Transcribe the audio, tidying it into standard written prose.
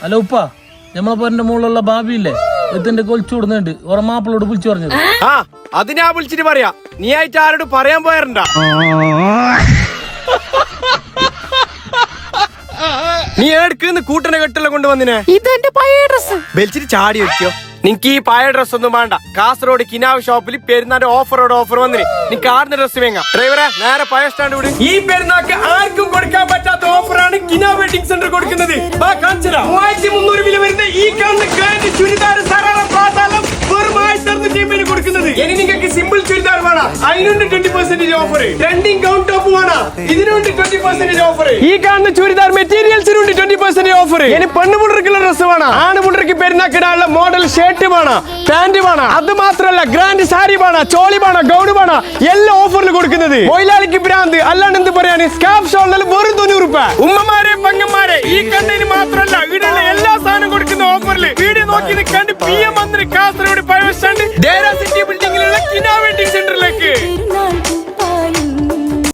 Hello ഉപ്പ, നമ്മളെ പോരന്റെ മുകളിലുള്ള ഭാവിയില്ലേ ഇതിന്റെ കൊലിച്ചു കൊടുക്കുന്നുണ്ട്. ഓരോ മാപ്പിളോട് വിളിച്ചു പറഞ്ഞത്. ആ അത് ഞാൻ വിളിച്ചിട്ട് പറയാ. നീ ആയിട്ട് ആരോട് പറയാൻ പോയാറുണ്ടാ? നീ എടുക്കുന്ന കൂട്ടനെ കെട്ടെല്ലാം കൊണ്ടുവന്നിനെ. ഇതെന്റെ പഴയ ഡ്രസ്. വലിച്ചിട്ട് ചാടി വെക്കോ. നിനക്ക് ഈ പഴയ ഡ്രസ് ഒന്നും വേണ്ട. കാസർഗോഡ് കിനാവ് ഷോപ്പിൽ പെരുന്നാന്റെ ഓഫർ വന്നിന്. നിനക്ക് ആടുന്ന ഡ്രസ് വേങ്ങ. ഡ്രൈവറെ നേരെ പഴയ സ്റ്റാൻഡ് വിട്. ഈ പെരുന്നാക്ക് ആർക്കും കൊടുക്കാൻ പറ്റാത്ത ഓഫറാണ് കിനാവ് വെഡിങ് സെന്റർ കൊടുക്കുന്നത്. 3300 വില വരുന്ന ഈ കാണുന്ന ഗ്രാൻഡ് ചുരിദാർ സറാറ പാതാളം വെറും 1650 കൊടുക്കുന്നത്. ഇനി നിങ്ങൾക്ക് സിമ്പിൾ ചുരിദാർ വേണം, അതിനുണ്ട് 20% ഓഫർ. ട്രെൻഡിങ് ഗൗൺ ടോപ്പ് വേണം, ഇതിനുണ്ട് 20% ഓഫർ. ഈ കാണുന്ന ചുരിദാർ മെറ്റീരിയൽസിനുണ്ട് 20% ഓഫർ. ഇനി പെണ്ണുപിള്ളേർക്കുള്ള ഡ്രസ് വേണം, ആണുപിള്ളേർക്ക് പെരുന്നാക്കിടാനുള്ള മോഡൽ ഷർട്ട് വേണം, പാന്റ് വേണം. അത് മാത്രമല്ല ഗ്രാൻഡ് സാരി വേണം, ചോളി വേണം, ഗൗൺ വേണം, എല്ലാ ഓഫറിൽ കൊടുക്കുന്നത്. മൊയിലാളിക്ക് ഭ്രാന്ത് അല്ലാണ്ട് എന്ത് പറയാൻ. സ്കാഫ് ഷോളിൽ വെറും 90 രൂപ. ഉമ്മമാരെ പെങ്ങന്മാരെ ഈ കണ്ടതിന് മാത്രമല്ല ഇവിടെയുള്ള എല്ലാ സാധനം കൊടുക്കുന്ന ഓഫറിൽ വീഡിയോ നോക്കി കണ്ട് PM മന്ത്രി കാസർഗോഡ്